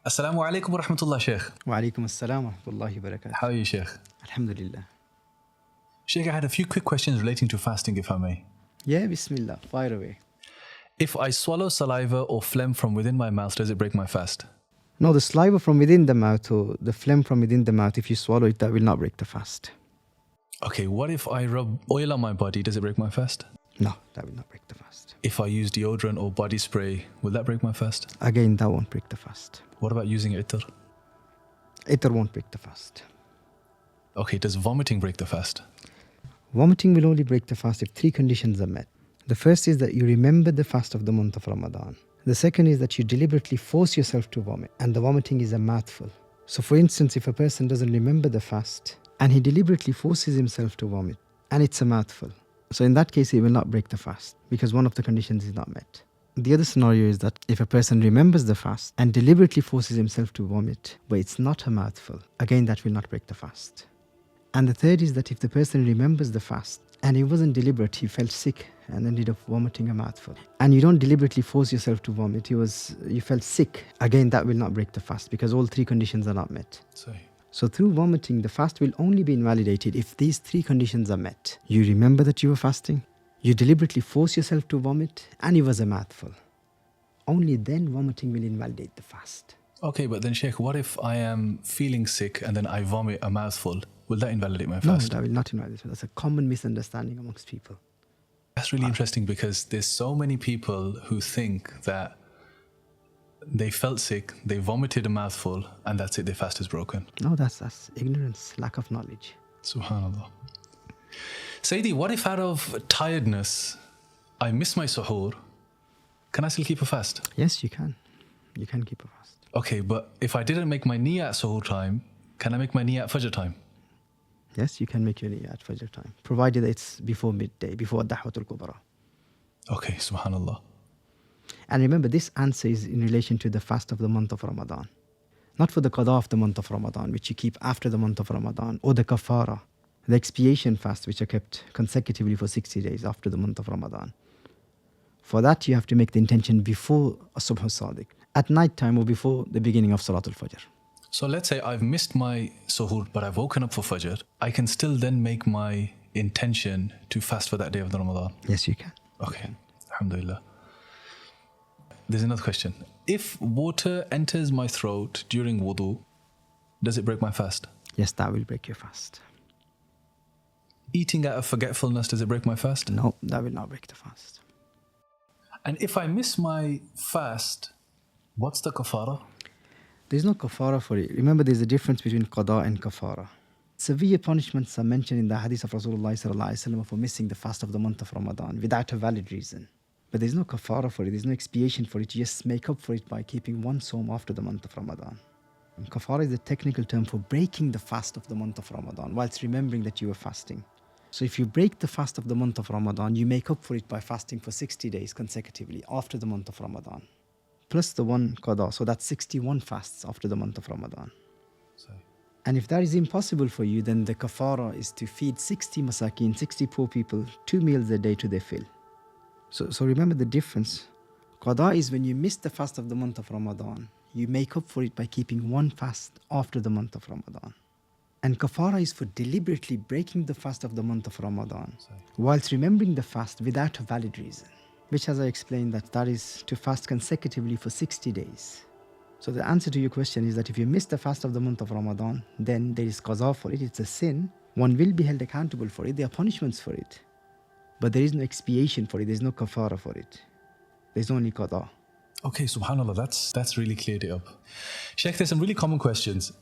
Assalamu alaikum wa rahmatullah, Shaykh. Wa alaikum assalam wa rahmatullahi wa barakatuh. How are you, Shaykh? Alhamdulillah. Shaykh, I had a few quick questions relating to fasting, if I may. Yeah, bismillah. Fire away. If I swallow saliva or phlegm from within my mouth, does it break my fast? No, the saliva from within the mouth or the phlegm from within the mouth, if you swallow it, that will not break the fast. Okay, what if I rub oil on my body? Does it break my fast? No, that will not break the fast. If I use deodorant or body spray, will that break my fast? Again, that won't break the fast. What about using ittar? Ittar won't break the fast. Okay, does vomiting break the fast? Vomiting will only break the fast if three conditions are met. The first is that you remember the fast of the month of Ramadan. The second is that you deliberately force yourself to vomit, and the vomiting is a mouthful. So for instance, if a person doesn't remember the fast and he deliberately forces himself to vomit, and it's a mouthful, so in that case, it will not break the fast because one of the conditions is not met. The other scenario is that if a person remembers the fast and deliberately forces himself to vomit, but it's not a mouthful, again, that will not break the fast. And the third is that if the person remembers the fast and it wasn't deliberate, he felt sick and ended up vomiting a mouthful, and you don't deliberately force yourself to vomit, you felt sick, again, that will not break the fast because all three conditions are not met. So through vomiting, the fast will only be invalidated if these three conditions are met. You remember that you were fasting, you deliberately force yourself to vomit, and it was a mouthful. Only then vomiting will invalidate the fast. Okay, but then Shaykh, what if I am feeling sick and then I vomit a mouthful? Will that invalidate my fast? No, that will not invalidate. That's a common misunderstanding amongst people. That's really interesting because there's so many people who think that they felt sick, they vomited a mouthful, and that's it, their fast is broken. No, that's ignorance, lack of knowledge. Subhanallah. Sayyidi, what if out of tiredness I miss my suhoor? Can I still keep a fast? Yes, you can. You can keep a fast. Okay, but if I didn't make my niyyah at suhoor time, can I make my niyyah at fajr time? Yes, you can make your niyyah at fajr time, provided it's before midday, before Dahwatul Kubra. Okay, subhanallah. And remember, this answer is in relation to the fast of the month of Ramadan. Not for the qada of the month of Ramadan, which you keep after the month of Ramadan, or the kafara, the expiation fast, which are kept consecutively for 60 days after the month of Ramadan. For that, you have to make the intention before Subh al-Sadiq, at night time or before the beginning of Salatul Fajr. So let's say I've missed my suhoor, but I've woken up for fajr. I can still then make my intention to fast for that day of the Ramadan? Yes, you can. Okay, alhamdulillah. There's another question. If water enters my throat during wudu, does it break my fast? Yes, that will break your fast. Eating out of forgetfulness, does it break my fast? No, that will not break the fast. And if I miss my fast, what's the kafara? There's no kafara for it. Remember, there's a difference between qada and kafara. Severe punishments are mentioned in the hadith of Rasulullah sallallahu alaihi wasallam for missing the fast of the month of Ramadan without a valid reason. But there's no kafara for it. There's no expiation for it. You just make up for it by keeping one sawm after the month of Ramadan. And kafara is a technical term for breaking the fast of the month of Ramadan whilst remembering that you were fasting. So if you break the fast of the month of Ramadan, you make up for it by fasting for 60 days consecutively after the month of Ramadan. Plus the one qada, so that's 61 fasts after the month of Ramadan. And if that is impossible for you, then the kafara is to feed 60 masakin, 60 poor people, 2 meals a day to their fill. So remember the difference. Qada is when you miss the fast of the month of Ramadan, you make up for it by keeping one fast after the month of Ramadan. And kafara is for deliberately breaking the fast of the month of Ramadan whilst remembering the fast without a valid reason, which, as I explained, that is to fast consecutively for 60 days. So the answer to your question is that if you miss the fast of the month of Ramadan, then there is qaza for it. It's a sin. One will be held accountable for it. There are punishments for it. But there is no expiation for it. There's no kafara for it. There's only qada. Okay, subhanallah, that's really cleared it up. Shaykh, there's some really common questions.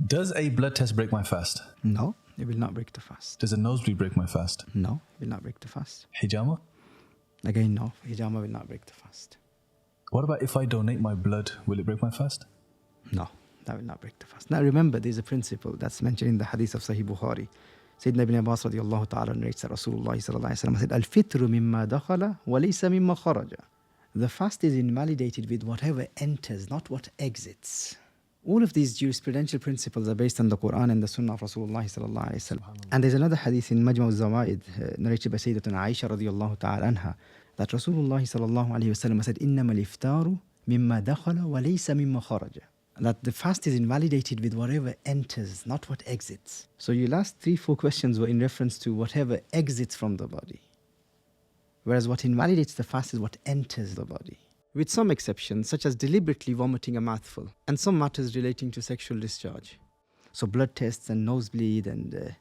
Does a blood test break my fast? No, it will not break the fast. Does a nosebleed break my fast? No, it will not break the fast. Hijama? Again, no, hijama will not break the fast. What about if I donate my blood, will it break my fast? No, that will not break the fast. Now remember, there's a principle that's mentioned in the hadith of Sahih Bukhari. Sayyidina ibn Abbas radiallahu ta'ala narrates that Rasulullah sallallahu alayhi wa sallam said, Al-fitru mimma dakhala wa laysa mimma kharaja. The fast is invalidated with whatever enters, not what exits. All of these jurisprudential principles are based on the Quran and the Sunnah of Rasulullah sallallahu alayhi wa sallam. And there's another hadith in Majma' al-Zawaid narrated by Sayyidatuna Aisha radiallahu ta'ala anha that Rasulullah sallallahu alayhi wa sallam said, إِنَّمَا الْإِفْتَارُ مما دخل وليس مما خرج. That the fast is invalidated with whatever enters, not what exits. So your last 3-4 questions were in reference to whatever exits from the body. Whereas what invalidates the fast is what enters the body. With some exceptions, such as deliberately vomiting a mouthful, and some matters relating to sexual discharge. So blood tests and nosebleed and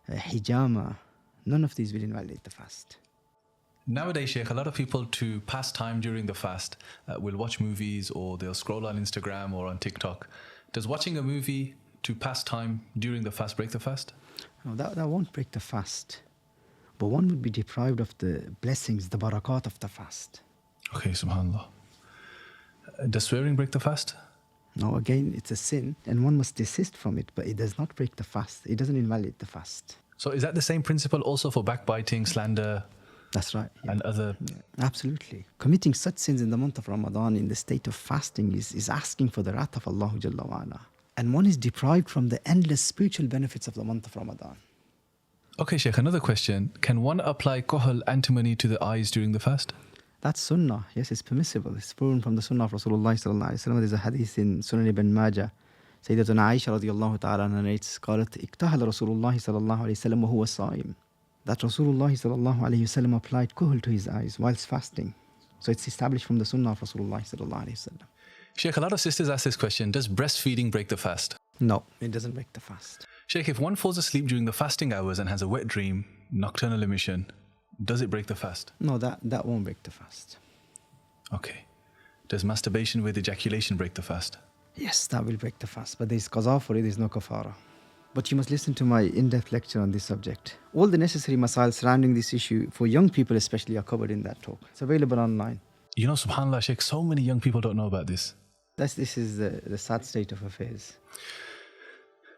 hijama, none of these will invalidate the fast. Nowadays, Sheikh, a lot of people to pass time during the fast will watch movies or they'll scroll on Instagram or on TikTok. Does watching a movie to pass time during the fast break the fast? No, that won't break the fast. But one would be deprived of the blessings, the barakat of the fast. Okay, subhanAllah. Does swearing break the fast? No, again, it's a sin and one must desist from it, but it does not break the fast. It doesn't invalidate the fast. So is that the same principle also for backbiting, slander? That's right. Yeah. And other... Yeah, absolutely. Committing such sins in the month of Ramadan in the state of fasting is asking for the wrath of Allah Jalla wa Ala. And one is deprived from the endless spiritual benefits of the month of Ramadan. Okay, Sheikh, another question. Can one apply kohl, antimony to the eyes during the fast? That's sunnah. Yes, it's permissible. It's proven from the sunnah of Rasulullah sallallahu alaihi wasallam. There's a hadith in Sunan ibn Majah. Sayyidatuna Aisha radiyallahu ta'ala narrates, قالت اكتحل رسول الله صلى الله عليه وسلم وهو صائم. That Rasulullah sallallahu alayhi wasallam applied kuhl to his eyes whilst fasting. So it's established from the sunnah of Rasulullah sallallahu alayhi wasallam. Sheikh, a lot of sisters ask this question. Does breastfeeding break the fast? No, it doesn't break the fast. Sheikh, if one falls asleep during the fasting hours and has a wet dream, nocturnal emission, does it break the fast? No, that won't break the fast. Okay. Does masturbation with ejaculation break the fast? Yes, that will break the fast. But there's qaza for it, there's no kafara. But you must listen to my in-depth lecture on this subject. All the necessary masail surrounding this issue, for young people especially, are covered in that talk. It's available online. You know, subhanAllah, Sheikh, so many young people don't know about this. This is the sad state of affairs.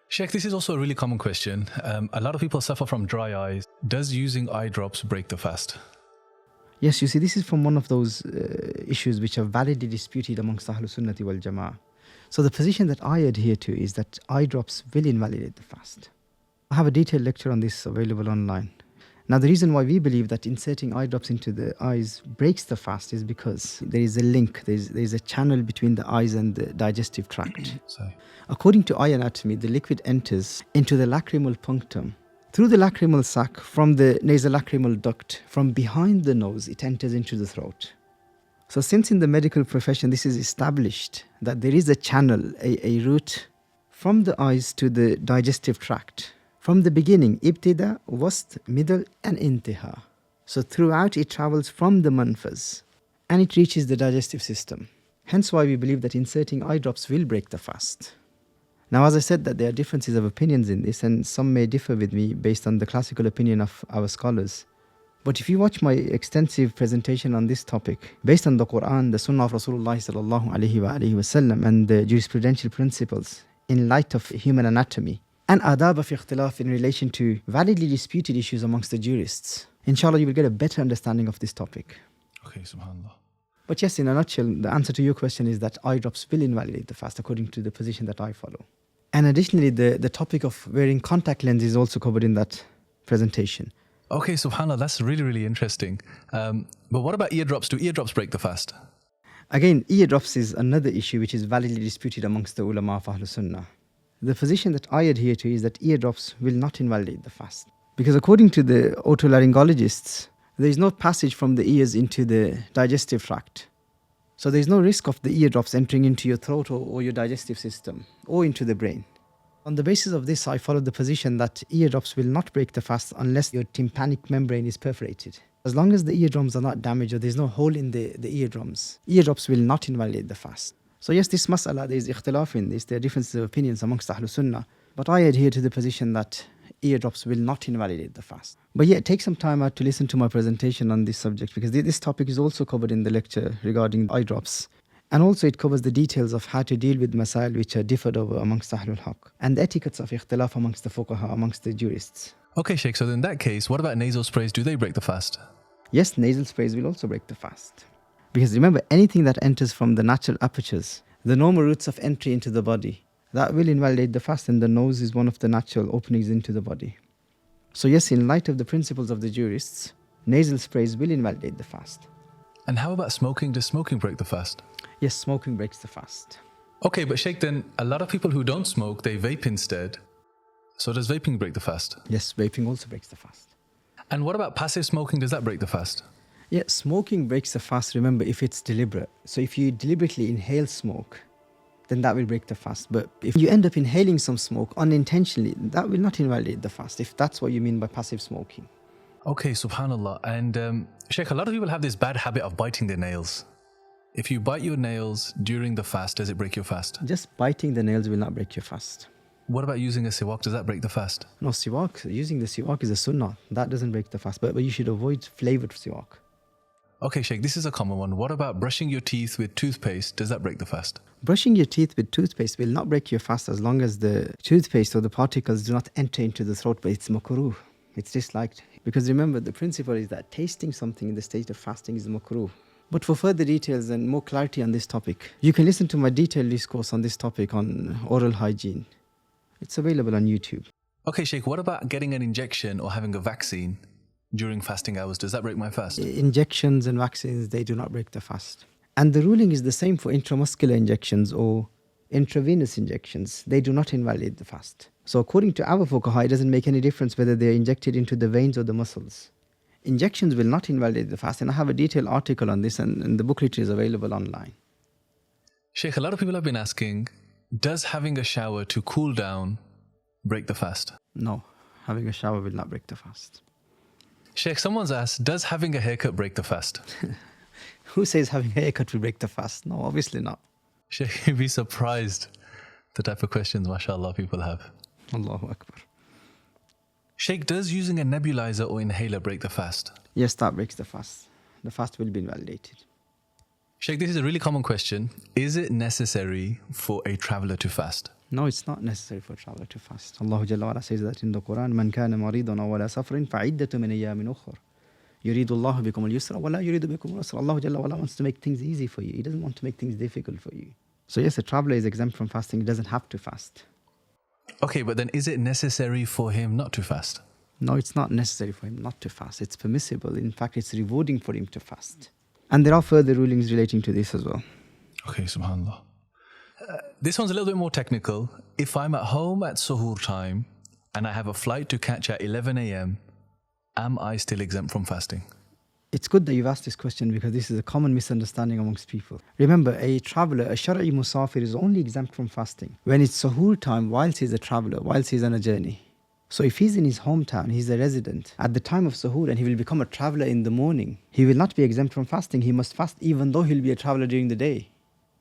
Sheikh, this is also a really common question. A lot of people suffer from dry eyes. Does using eye drops break the fast? Yes, you see, this is from one of those issues which are validly disputed amongst Ahlus Sunnati wal Jama'ah. So the position that I adhere to is that eye drops will invalidate the fast. I have a detailed lecture on this available online. Now, the reason why we believe that inserting eye drops into the eyes breaks the fast is because there is a link, there is a channel between the eyes and the digestive tract. According to eye anatomy, the liquid enters into the lacrimal punctum. Through the lacrimal sac, from the nasolacrimal duct, from behind the nose, it enters into the throat. So since in the medical profession this is established that there is a channel, a route from the eyes to the digestive tract, from the beginning, ibtida, wast, middle and intiha. So throughout it travels from the manfas and it reaches the digestive system. Hence why we believe that inserting eye drops will break the fast. Now, as I said, that there are differences of opinions in this and some may differ with me based on the classical opinion of our scholars. But if you watch my extensive presentation on this topic, based on the Quran, the Sunnah of Rasulullah sallallahu alaihi wasallam, and the jurisprudential principles in light of human anatomy, and adab fi ikhtilaf in relation to validly disputed issues amongst the jurists, inshallah you will get a better understanding of this topic. Okay, subhanAllah. But yes, in a nutshell, the answer to your question is that eye drops will invalidate the fast according to the position that I follow. And additionally, the topic of wearing contact lenses is also covered in that presentation. Okay, subhanAllah, that's really, really interesting. But what about eardrops? Do eardrops break the fast? Again, eardrops is another issue which is validly disputed amongst the ulama of Ahlus Sunnah. The position that I adhere to is that eardrops will not invalidate the fast. Because according to the otolaryngologists, there is no passage from the ears into the digestive tract. So there is no risk of the eardrops entering into your throat or your digestive system or into the brain. On the basis of this, I follow the position that eardrops will not break the fast unless your tympanic membrane is perforated. As long as the eardrums are not damaged or there's no hole in the eardrums, eardrops will not invalidate the fast. So yes, this mas'ala, there is ikhtilaf in this, there are differences of opinions amongst Ahlus Sunnah, but I adhere to the position that eardrops will not invalidate the fast. But yeah, take some time out to listen to my presentation on this subject because this topic is also covered in the lecture regarding eye drops. And also it covers the details of how to deal with masail which are differed over amongst Ahlul Haq and the etiquettes of ikhtilaf amongst the fuqaha, amongst the jurists. Okay, Sheikh, so in that case, what about nasal sprays? Do they break the fast? Yes, nasal sprays will also break the fast. Because remember, anything that enters from the natural apertures, the normal routes of entry into the body, that will invalidate the fast, and the nose is one of the natural openings into the body. So yes, in light of the principles of the jurists, nasal sprays will invalidate the fast. And how about smoking? Does smoking break the fast? Yes, smoking breaks the fast. Okay, but Sheikh, then a lot of people who don't smoke, they vape instead. So does vaping break the fast? Yes, vaping also breaks the fast. And what about passive smoking? Does that break the fast? Yeah, smoking breaks the fast, remember, if it's deliberate. So if you deliberately inhale smoke, then that will break the fast. But if you end up inhaling some smoke unintentionally, that will not invalidate the fast, if that's what you mean by passive smoking. Okay, subhanallah. And Sheikh, a lot of people have this bad habit of biting their nails. If you bite your nails during the fast, does it break your fast? Just biting the nails will not break your fast. What about using a siwak? Does that break the fast? No, siwak, using the siwak is a sunnah. That doesn't break the fast, but you should avoid flavored siwak. Okay, Sheikh, this is a common one. What about brushing your teeth with toothpaste? Does that break the fast? Brushing your teeth with toothpaste will not break your fast as long as the toothpaste or the particles do not enter into the throat, but it's makruh. It's disliked. Because remember, the principle is that tasting something in the state of fasting is makruh. But for further details and more clarity on this topic, you can listen to my detailed discourse on this topic on oral hygiene. It's available on YouTube. Okay, Sheikh, what about getting an injection or having a vaccine during fasting hours? Does that break my fast? Injections and vaccines, they do not break the fast. And the ruling is the same for intramuscular injections or intravenous injections. They do not invalidate the fast. So according to our fuqaha, it doesn't make any difference whether they're injected into the veins or the muscles. Injections will not invalidate the fast. And I have a detailed article on this, and the booklet is available online. Sheikh, a lot of people have been asking, does having a shower to cool down break the fast? No, having a shower will not break the fast. Sheikh, someone's asked, does having a haircut break the fast? Who says having a haircut will break the fast? No, obviously not. Sheikh, you'd be surprised the type of questions, mashallah, people have. Allahu Akbar. Sheikh, does using a nebulizer or inhaler break the fast? Yes, that breaks the fast. The fast will be invalidated. Sheikh, this is a really common question. Is it necessary for a traveler to fast? No, it's not necessary for a traveler to fast. Allah Jalla wa'ala says that in the Quran, مَنْ كَانَ مَرِيضًا أَوْ عَلَى سَفَرٍ فَعِدَّةٌ مِنْ أَيَّامٍ أُخَرَ يُرِيدُ اللَّهُ بِكُمُ الْيُسْرَ وَلَا يُرِيدُ بِكُمُ الْعُسْرَ. Allah Jalla wa'ala wants to make things easy for you. He doesn't want to make things difficult for you. So yes, a traveler is exempt from fasting. He doesn't have to fast. Okay, but then is it necessary for him not to fast? No, it's not necessary for him not to fast. It's permissible. In fact, it's rewarding for him to fast. And there are further rulings relating to this as well. Okay, subhanAllah. This one's a little bit more technical. If I'm at home at suhoor time and I have a flight to catch at 11 a.m., am I still exempt from fasting? It's good that you've asked this question because this is a common misunderstanding amongst people. Remember, a traveler, a shar'i musafir, is only exempt from fasting when it's suhoor time whilst he's a traveler, whilst he's on a journey. So if he's in his hometown, he's a resident at the time of suhoor and he will become a traveler in the morning, he will not be exempt from fasting. He must fast even though he'll be a traveler during the day.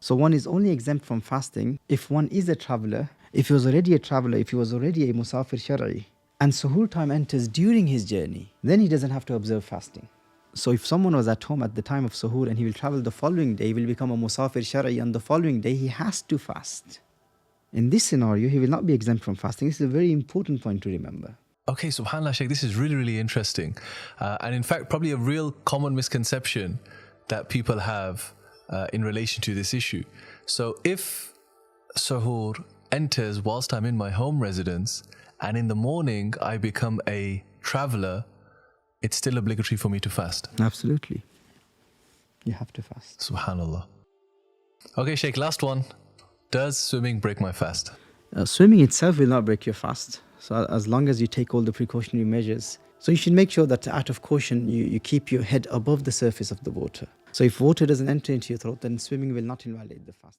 So one is only exempt from fasting if one is a traveler, if he was already a traveler, if he was already a musafir shar'i, and suhoor time enters during his journey, then he doesn't have to observe fasting. So if someone was at home at the time of suhoor and he will travel the following day, he will become a musafir shar'i, and the following day he has to fast. In this scenario, he will not be exempt from fasting. This is a very important point to remember. Okay, subhanAllah, Shaykh, this is really, really interesting. And in fact, probably a real common misconception that people have in relation to this issue. So if suhoor enters whilst I'm in my home residence and in the morning I become a traveler, it's still obligatory for me to fast. Absolutely. You have to fast. Subhanallah. Okay, Shaykh, last one. Does swimming break my fast? Swimming itself will not break your fast. So as long as you take all the precautionary measures. So you should make sure that out of caution, you keep your head above the surface of the water. So if water doesn't enter into your throat, then swimming will not invalidate the fast.